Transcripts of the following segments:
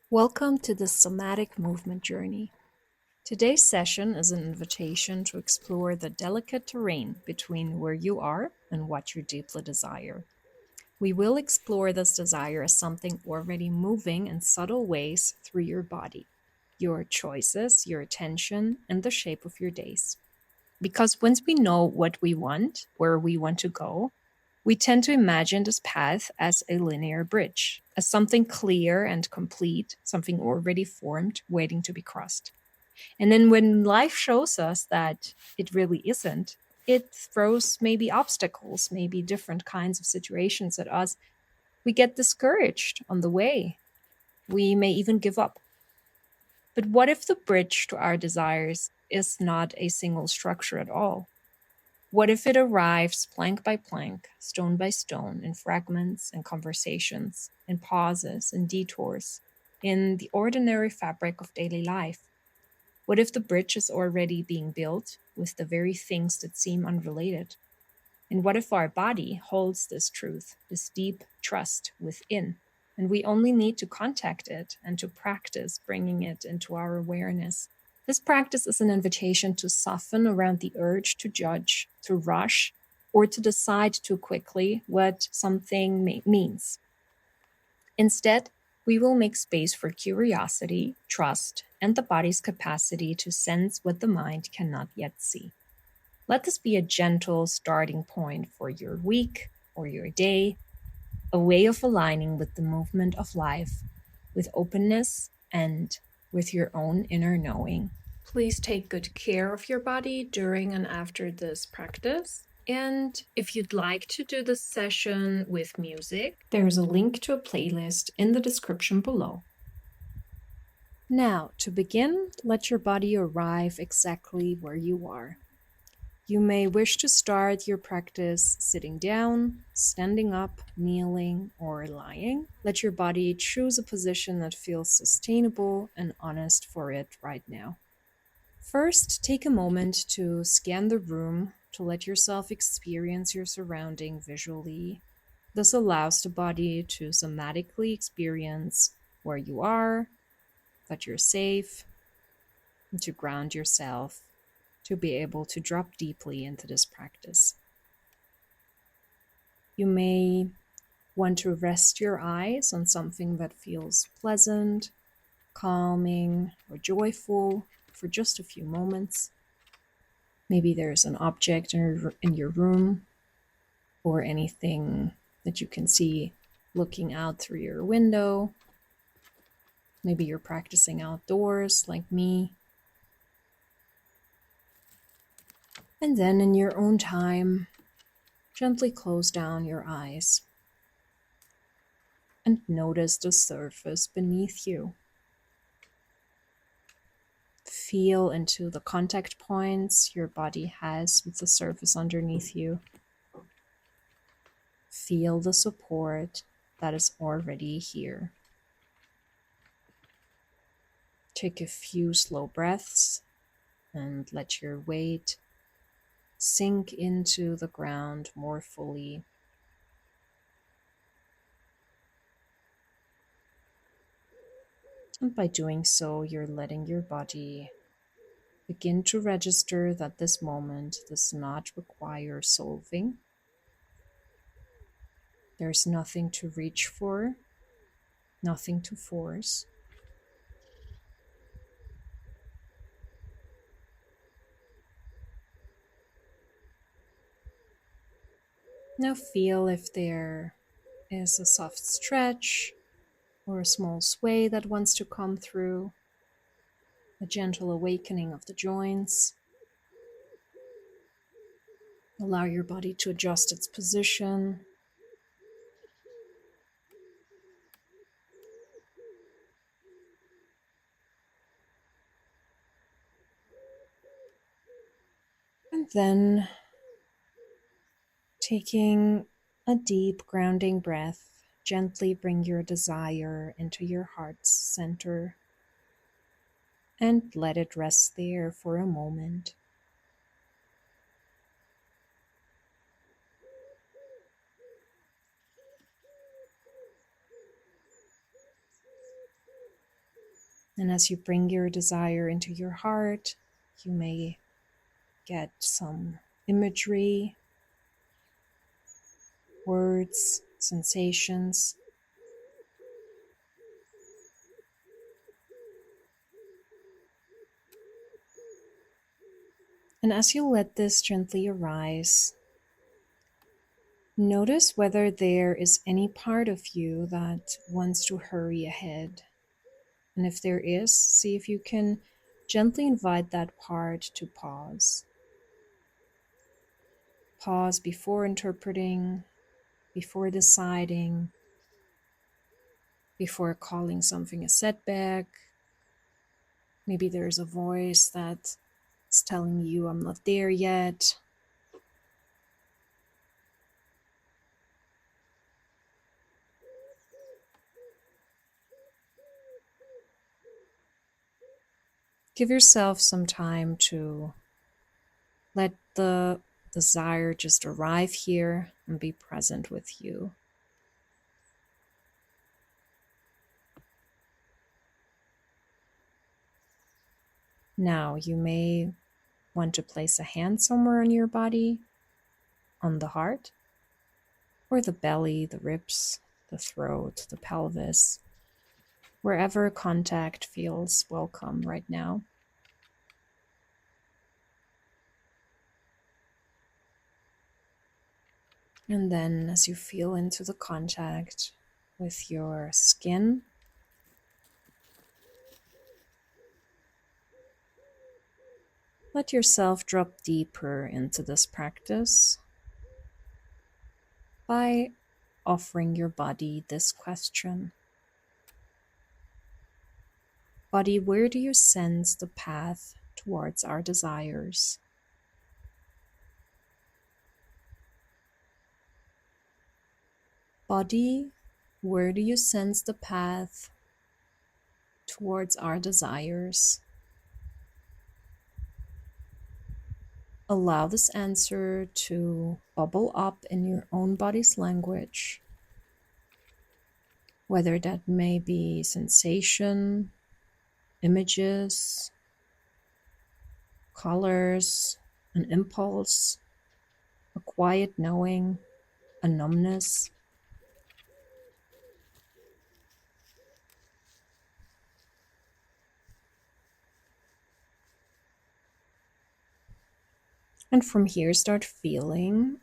Welcome to the Somatic Movement Journey. Today's session is an invitation to explore the delicate terrain between where you are and what you deeply desire. We will explore this desire as something already moving in subtle ways through your body, your choices, your attention, and the shape of your days. Because once we know what we want, where we want to go, we tend to imagine this path as a linear bridge, as something clear and complete, something already formed, waiting to be crossed. And then when life shows us that it really isn't, it throws maybe obstacles, maybe different kinds of situations at us. We get discouraged on the way. We may even give up. But what if the bridge to our desires is not a single structure at all? What if it arrives plank by plank, stone by stone, in fragments and conversations, in pauses and detours, in the ordinary fabric of daily life? What if the bridge is already being built with the very things that seem unrelated? And what if our body holds this truth, this deep trust within, and we only need to contact it and to practice bringing it into our awareness? This practice is an invitation to soften around the urge to judge, to rush, or to decide too quickly what something means. Instead, we will make space for curiosity, trust, and the body's capacity to sense what the mind cannot yet see. Let this be a gentle starting point for your week or your day, a way of aligning with the movement of life, with openness and with your own inner knowing. Please take good care of your body during and after this practice. And if you'd like to do this session with music, there's a link to a playlist in the description below. Now, to begin, let your body arrive exactly where you are. You may wish to start your practice sitting down, standing up, kneeling, or lying. Let your body choose a position that feels sustainable and honest for it right now. First, take a moment to scan the room to let yourself experience your surrounding visually. This allows the body to somatically experience where you are, that you're safe, and to ground yourself to be able to drop deeply into this practice. You may want to rest your eyes on something that feels pleasant, calming, or joyful for just a few moments. Maybe there's an object in your room or anything that you can see looking out through your window. Maybe you're practicing outdoors like me. And then in your own time, gently close down your eyes and notice the surface beneath you. Feel into the contact points your body has with the surface underneath you. Feel the support that is already here. Take a few slow breaths and let your weight sink into the ground more fully. And by doing so, you're letting your body begin to register that this moment does not require solving. There's nothing to reach for, nothing to force. Now feel if there is a soft stretch or a small sway that wants to come through, a gentle awakening of the joints. Allow your body to adjust its position. And then taking a deep grounding breath, gently bring your desire into your heart's center and let it rest there for a moment. And as you bring your desire into your heart, you may get some imagery, words, sensations. And as you let this gently arise, notice whether there is any part of you that wants to hurry ahead. And if there is, see if you can gently invite that part to pause. Pause before interpreting, before deciding, before calling something a setback. Maybe there's a voice that's telling you, I'm not there yet. Give yourself some time to let the desire just arrive here and be present with you. Now, you may want to place a hand somewhere on your body, on the heart, or the belly, the ribs, the throat, the pelvis, wherever contact feels welcome right now. And then as you feel into the contact with your skin, let yourself drop deeper into this practice by offering your body this question. Body, where do you sense the path towards our desires? Body, where do you sense the path towards our desires? Allow this answer to bubble up in your own body's language, whether that may be sensation, images, colors, an impulse, a quiet knowing, a numbness. And from here, start feeling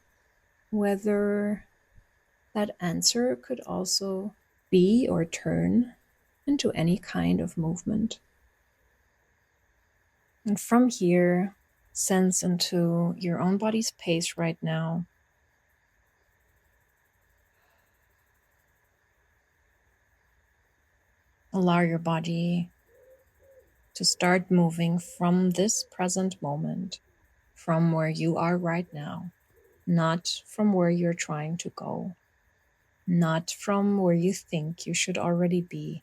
whether that answer could also be or turn into any kind of movement. And from here, sense into your own body's pace right now. Allow your body to start moving from this present moment, from where you are right now, not from where you're trying to go, not from where you think you should already be,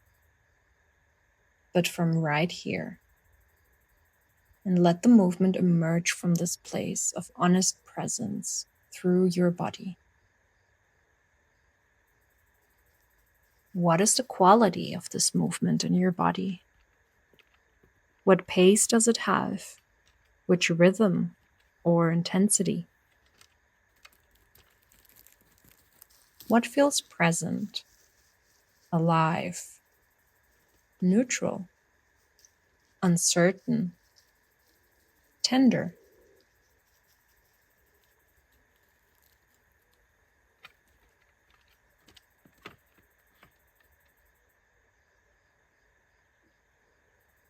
but from right here. And let the movement emerge from this place of honest presence through your body. What is the quality of this movement in your body? What pace does it have? Which rhythm or intensity? What feels present, alive, neutral, uncertain, tender?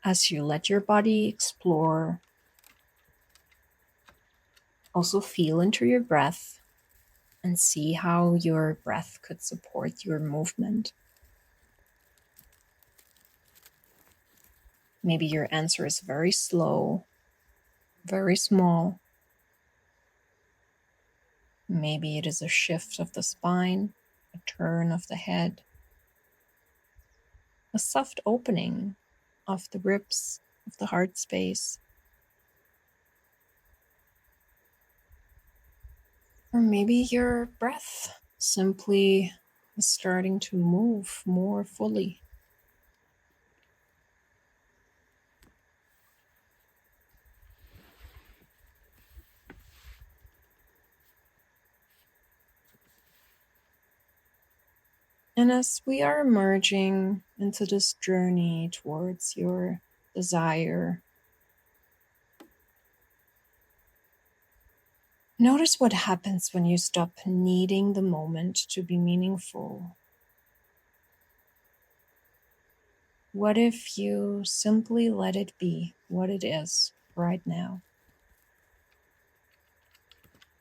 As you let your body explore, also feel into your breath and see how your breath could support your movement. Maybe your answer is very slow, very small. Maybe it is a shift of the spine, a turn of the head, a soft opening of the ribs, of the heart space. Or maybe your breath simply is starting to move more fully. And as we are emerging into this journey towards your desire, notice what happens when you stop needing the moment to be meaningful. What if you simply let it be what it is right now?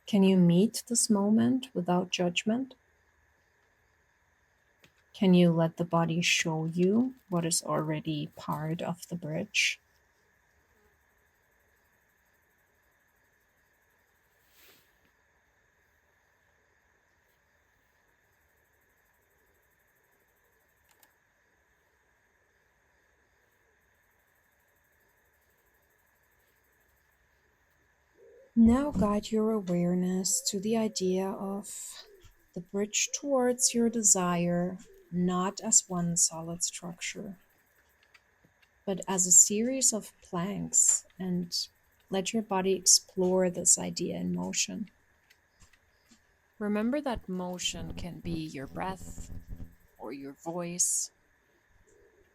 Can you meet this moment without judgment? Can you let the body show you what is already part of the bridge? Now guide your awareness to the idea of the bridge towards your desire, not as one solid structure, but as a series of planks, and let your body explore this idea in motion. Remember that motion can be your breath or your voice,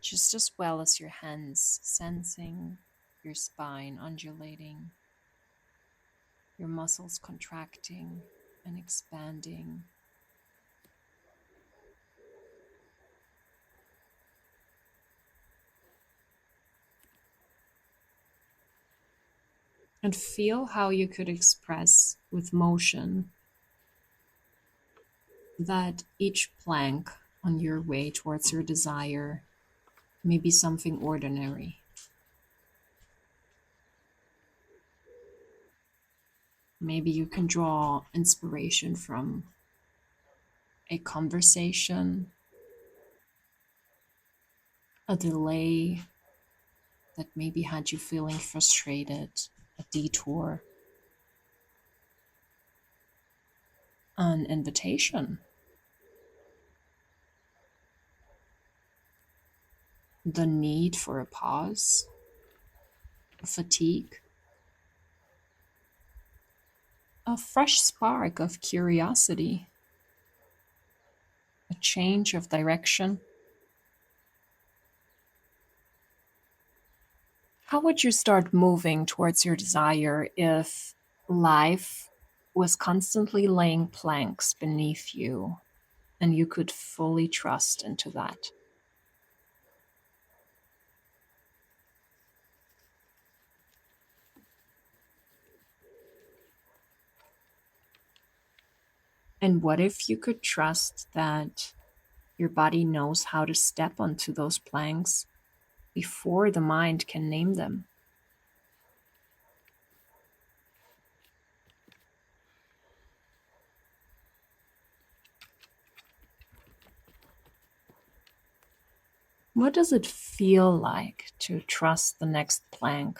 just as well as your hands sensing your spine undulating, your muscles contracting and expanding. And feel how you could express with motion that each plank on your way towards your desire may be something ordinary. Maybe you can draw inspiration from a conversation, a delay that maybe had you feeling frustrated, a detour, an invitation, the need for a pause, a fatigue, a fresh spark of curiosity, a change of direction. How would you start moving towards your desire if life was constantly laying planks beneath you and you could fully trust into that? And what if you could trust that your body knows how to step onto those planks before the mind can name them? What does it feel like to trust the next plank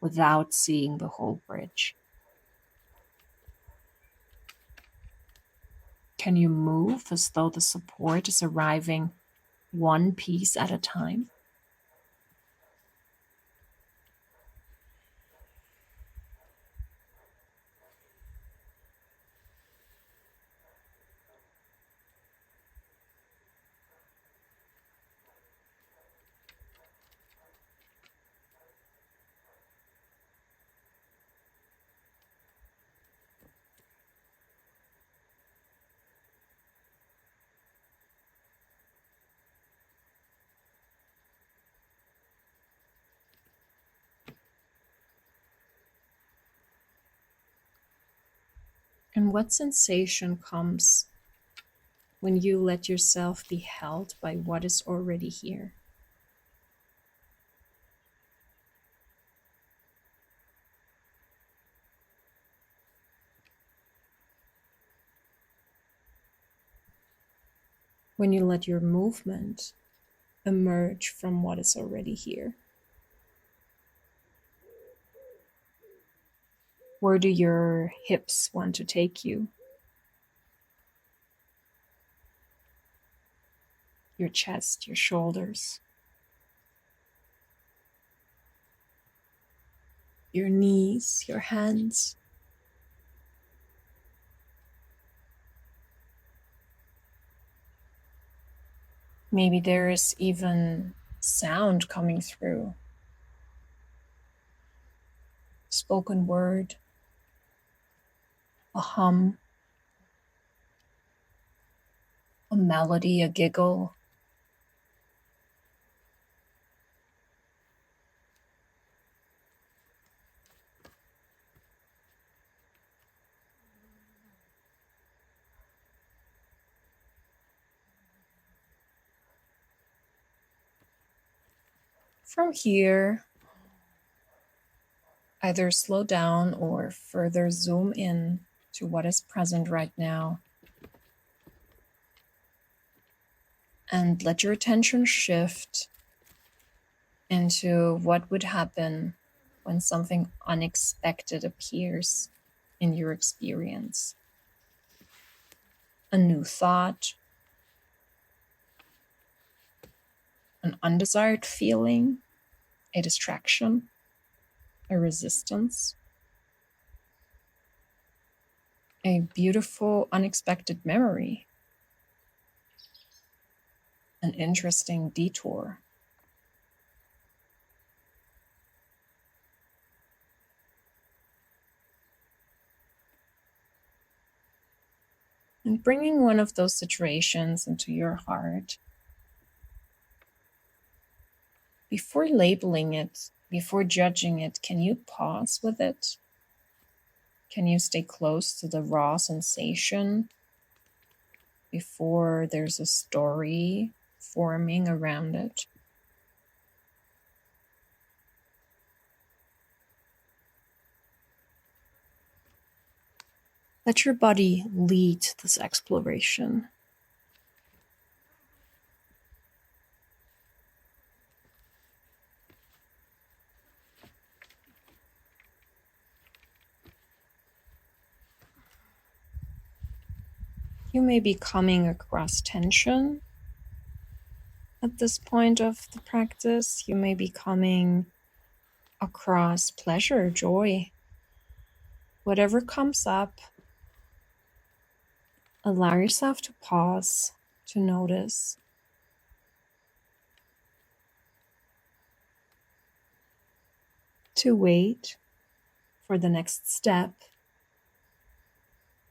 without seeing the whole bridge? Can you move as though the support is arriving one piece at a time? And what sensation comes when you let yourself be held by what is already here? When you let your movement emerge from what is already here? Where do your hips want to take you? Your chest, your shoulders, your knees, your hands. Maybe there is even sound coming through. Spoken word, a hum, a melody, a giggle. From here, either slow down or further zoom in to what is present right now. And let your attention shift into what would happen when something unexpected appears in your experience. A new thought, an undesired feeling, a distraction, a resistance, a beautiful, unexpected memory, an interesting detour. And bringing one of those situations into your heart, before labeling it, before judging it, can you pause with it? Can you stay close to the raw sensation before there's a story forming around it? Let your body lead this exploration. You may be coming across tension at this point of the practice. You may be coming across pleasure, joy. Whatever comes up, allow yourself to pause, to notice. To wait for the next step,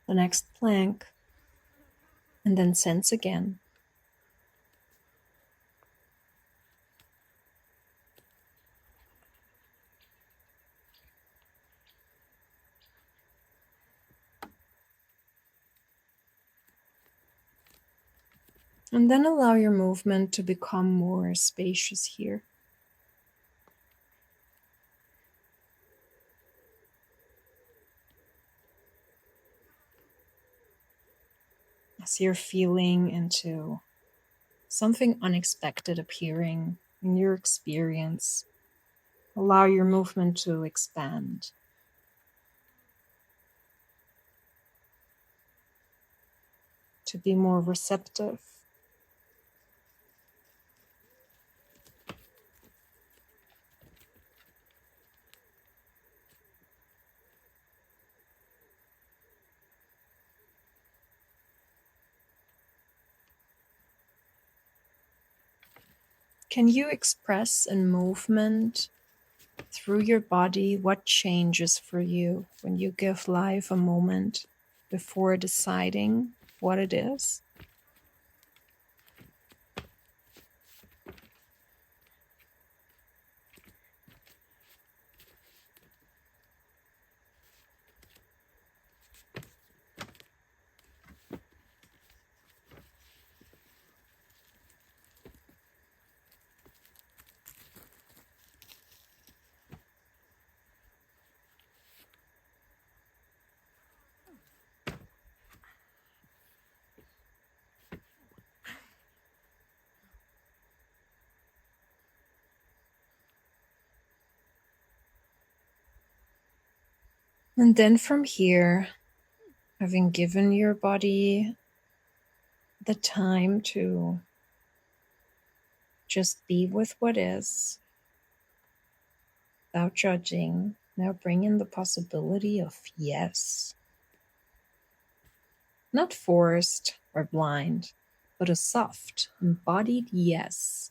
the next plank, and then sense again. And then allow your movement to become more spacious here. As you're feeling into something unexpected appearing in your experience, allow your movement to expand. To be more receptive. Can you express in movement through your body what changes for you when you give life a moment before deciding what it is? And then from here, having given your body the time to just be with what is, without judging, now bring in the possibility of yes. Not forced or blind, but a soft, embodied yes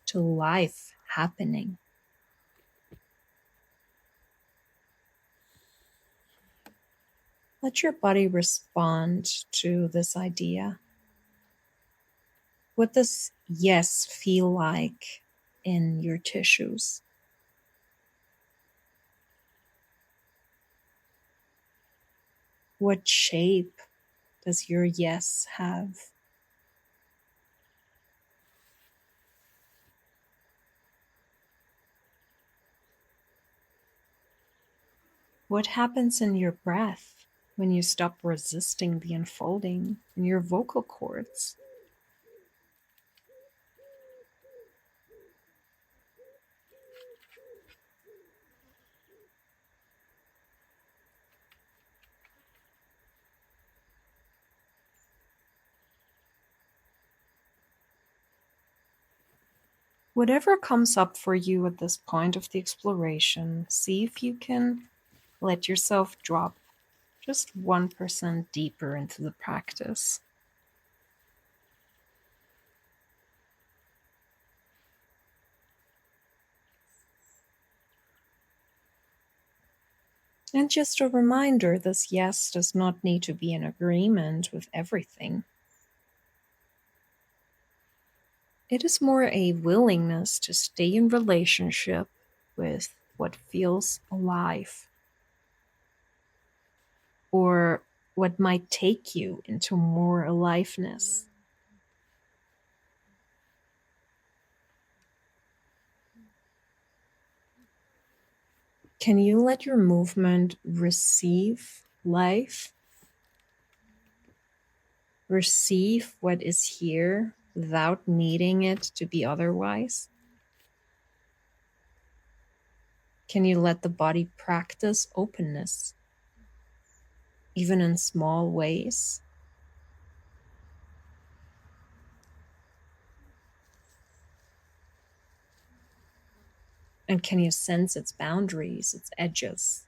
to life happening. Let your body respond to this idea. What does yes feel like in your tissues? What shape does your yes have? What happens in your breath when you stop resisting the unfolding in your vocal cords? Whatever comes up for you at this point of the exploration, see if you can let yourself drop just 1% deeper into the practice. And just a reminder, this yes does not need to be in agreement with everything. It is more a willingness to stay in relationship with what feels alive, or what might take you into more aliveness. Can you let your movement receive life? Receive what is here without needing it to be otherwise? Can you let the body practice openness, even in small ways? And can you sense its boundaries, its edges?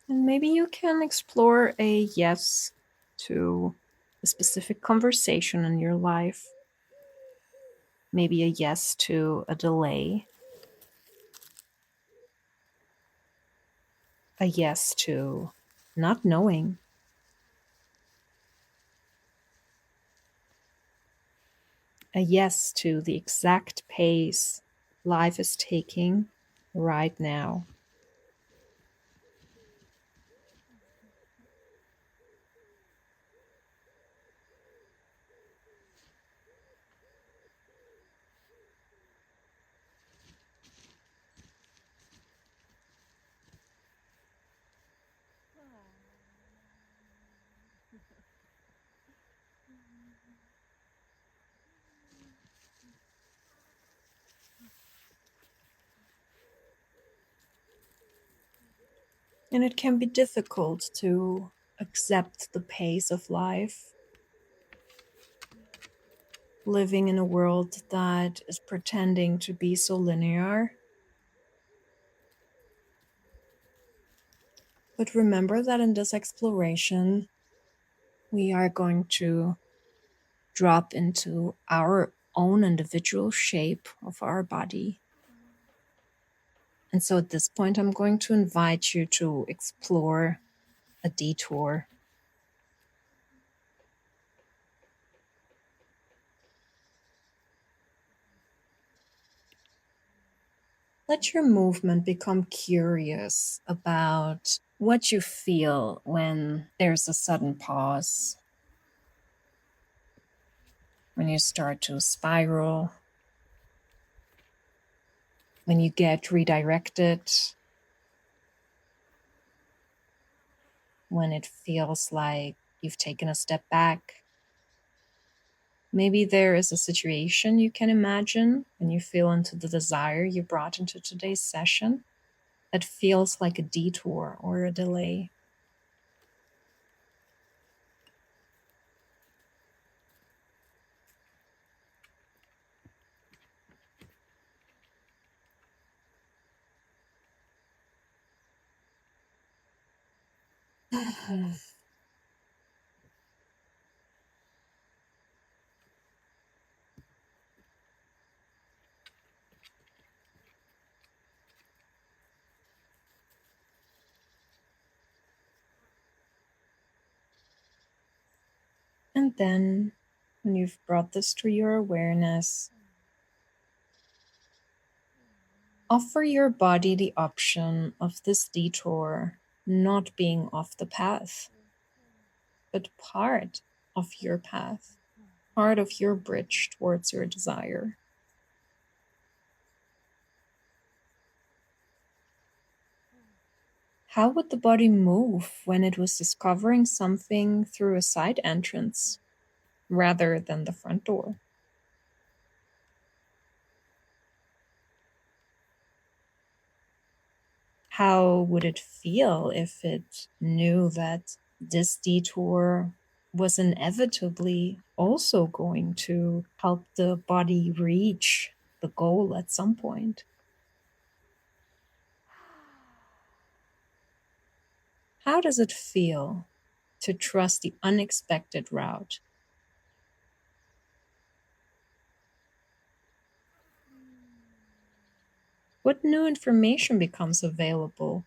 And maybe you can explore a yes to a specific conversation in your life. Maybe a yes to a delay. A yes to not knowing. A yes to the exact pace life is taking right now. And it can be difficult to accept the pace of life, living in a world that is pretending to be so linear. But remember that in this exploration, we are going to drop into our own individual shape of our body. And so at this point, I'm going to invite you to explore a detour. Let your movement become curious about what you feel when there's a sudden pause, when you start to spiral, when you get redirected, when it feels like you've taken a step back. Maybe there is a situation you can imagine when you feel into the desire you brought into today's session that feels like a detour or a delay. And then, when you've brought this to your awareness, offer your body the option of this detour not being off the path, but part of your path, part of your bridge towards your desire. How would the body move when it was discovering something through a side entrance rather than the front door? How would it feel if it knew that this detour was inevitably also going to help the body reach the goal at some point? How does it feel to trust the unexpected route? What new information becomes available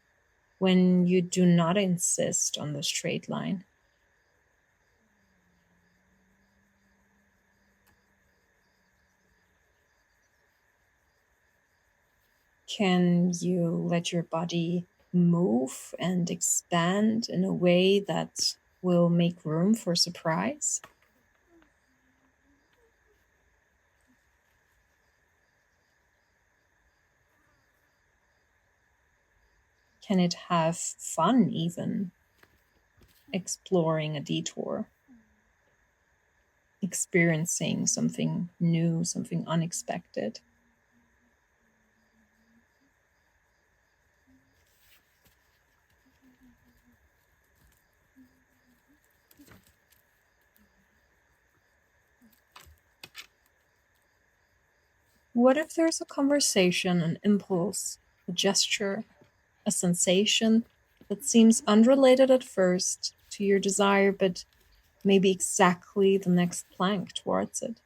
when you do not insist on the straight line? Can you let your body move and expand in a way that will make room for surprise? Can it have fun even exploring a detour, experiencing something new, something unexpected? What if there's a conversation, an impulse, a gesture, a sensation that seems unrelated at first to your desire, but maybe exactly the next plank towards it?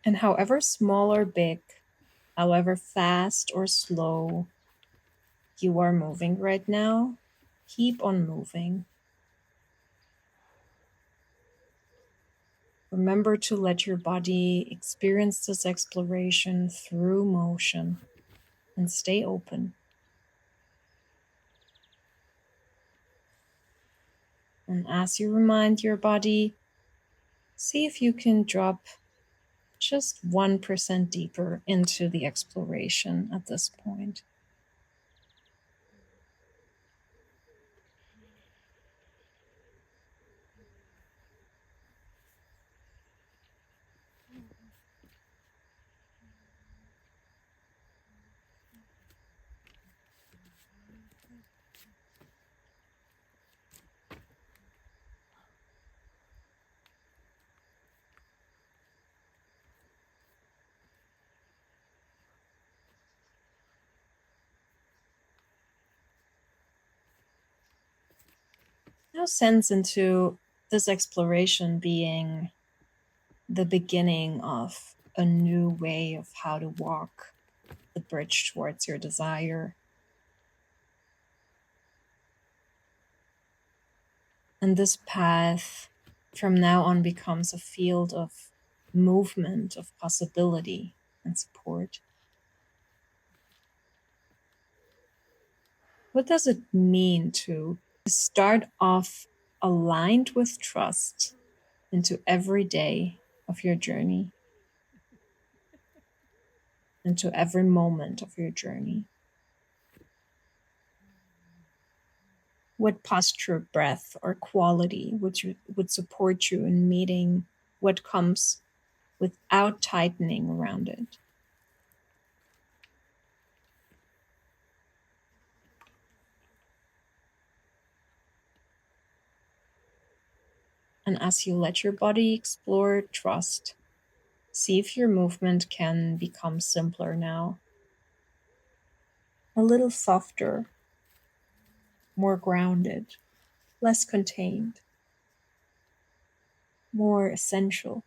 And however small or big, however fast or slow you are moving right now, keep on moving. Remember to let your body experience this exploration through motion and stay open. And as you remind your body, see if you can drop just 1% deeper into the exploration at this point. Now sense into this exploration being the beginning of a new way of how to walk the bridge towards your desire. And this path from now on becomes a field of movement, of possibility and support. What does it mean to start off aligned with trust into every day of your journey, into every moment of your journey? What posture, breath, or quality would support you in meeting what comes without tightening around it? And as you let your body explore, trust, See if your movement can become simpler now. A little softer, more grounded, less contained, more essential.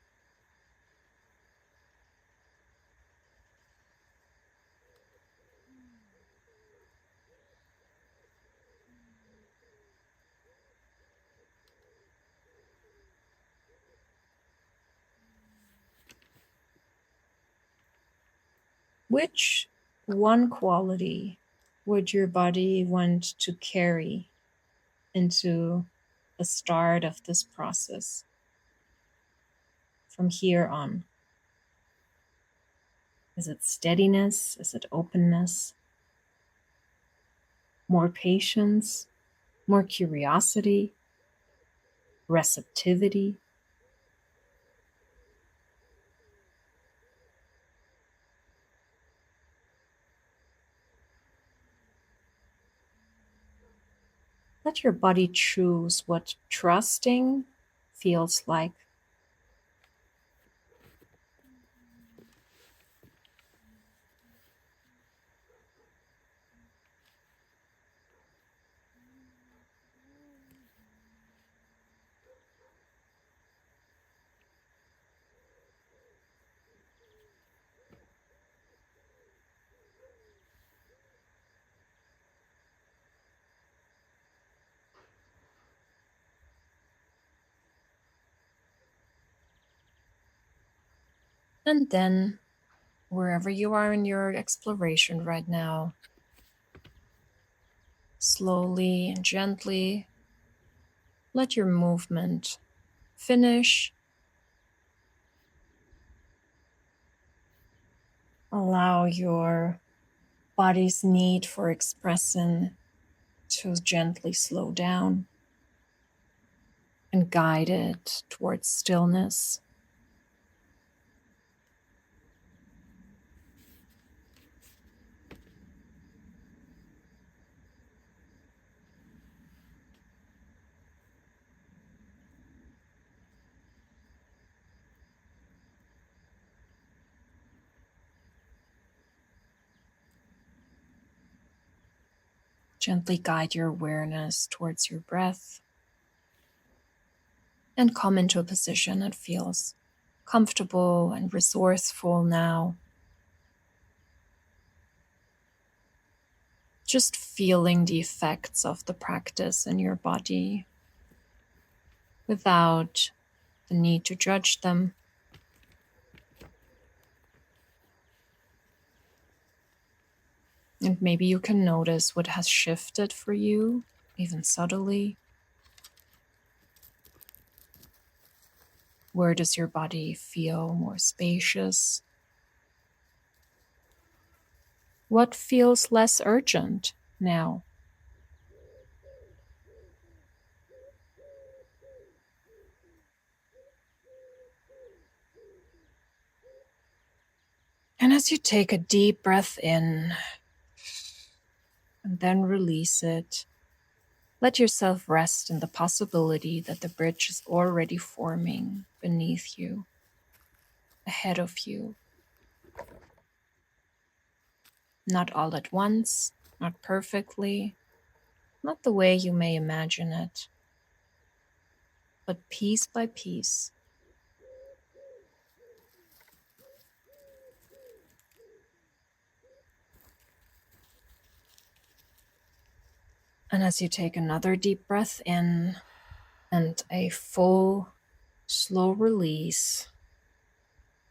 Which one quality would your body want to carry into the start of this process from here on? Is it steadiness? Is it openness? More patience? More curiosity? Receptivity? Let your body choose what trusting feels like. And then, wherever you are in your exploration right now, slowly and gently let your movement finish. Allow your body's need for expressing to gently slow down and guide it towards stillness. Gently guide your awareness towards your breath and come into a position that feels comfortable and resourceful now. Just feeling the effects of the practice in your body without the need to judge them. And maybe you can notice what has shifted for you, even subtly. Where does your body feel more spacious? What feels less urgent now? And as you take a deep breath in and then release it, let yourself rest in the possibility that the bridge is already forming beneath you, ahead of you. Not all at once, not perfectly, not the way you may imagine it, but piece by piece. And as you take another deep breath in and a full, slow release,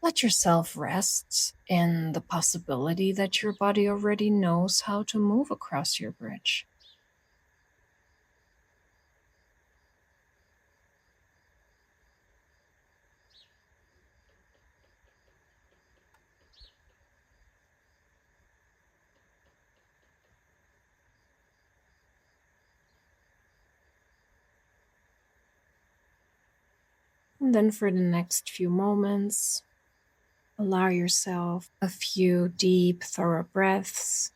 let yourself rest in the possibility that your body already knows how to move across your bridge. And then for the next few moments, allow yourself a few deep, thorough breaths.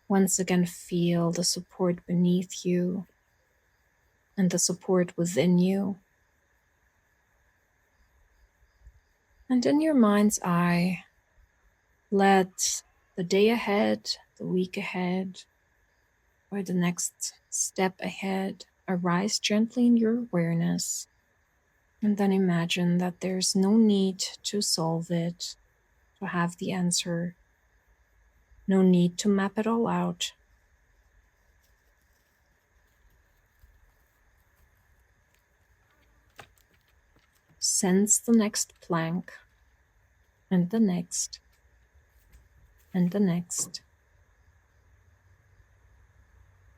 Once again, feel the support beneath you and the support within you. And in your mind's eye, let the day ahead, the week ahead, or the next step ahead arise gently in your awareness. And then imagine that there's no need to solve it, to have the answer, no need to map it all out. Sense the next plank, and the next, and the next,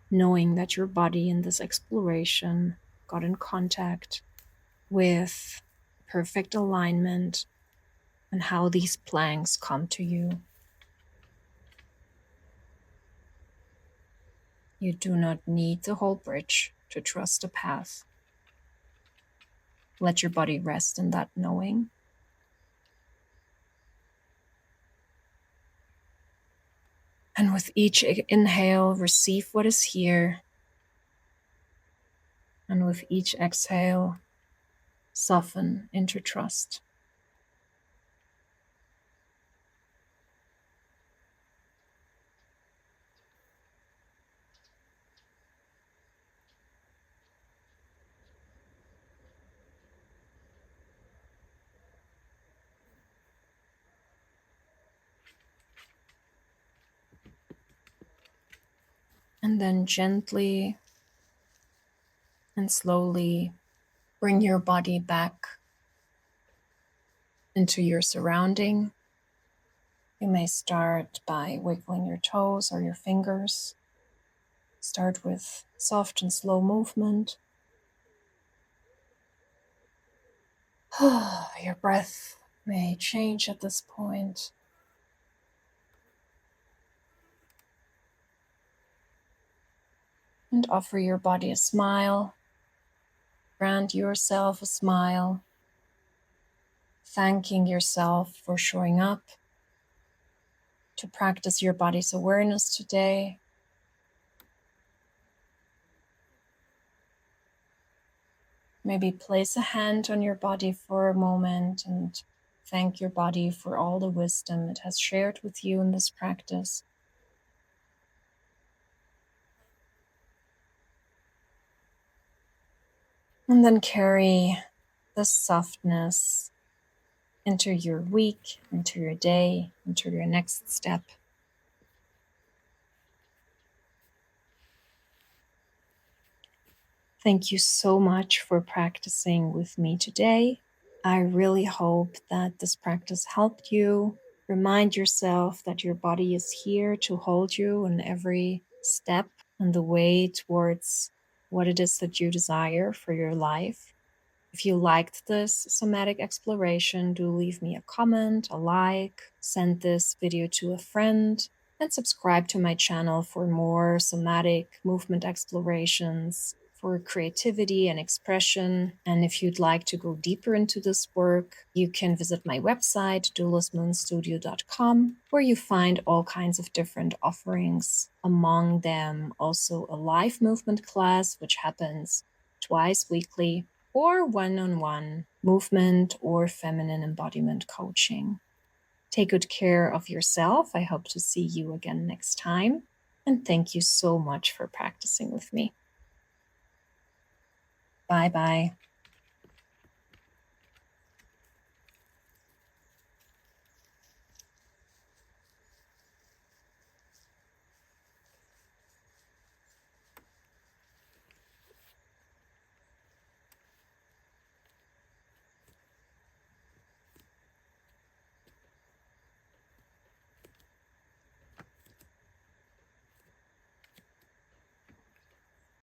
knowing that your body in this exploration got in contact with perfect alignment and how these planks come to you. You do not need the whole bridge to trust the path. Let your body rest in that knowing. And with each inhale, receive what is here. And with each exhale, soften into trust. And then gently and slowly bring your body back into your surrounding. You may start by wiggling your toes or your fingers. Start with soft and slow movement. Your breath may change at this point. And offer your body a smile. Grant yourself a smile. Thanking yourself for showing up to practice your body's awareness today. Maybe place a hand on your body for a moment and thank your body for all the wisdom it has shared with you in this practice. And then carry this softness into your week, into your day, into your next step. Thank you so much for practicing with me today. I really hope that this practice helped you. Remind yourself that your body is here to hold you in every step on the way towards what it is that you desire for your life. If you liked this somatic exploration, do leave me a comment, a like, send this video to a friend, and subscribe to my channel for more somatic movement explorations for creativity and expression. And if you'd like to go deeper into this work, you can visit my website, dualismoonstudio.com, where you find all kinds of different offerings. Among them, also a live movement class, which happens twice weekly, or one-on-one movement or feminine embodiment coaching. Take good care of yourself. I hope to see you again next time. And thank you so much for practicing with me. Bye-bye.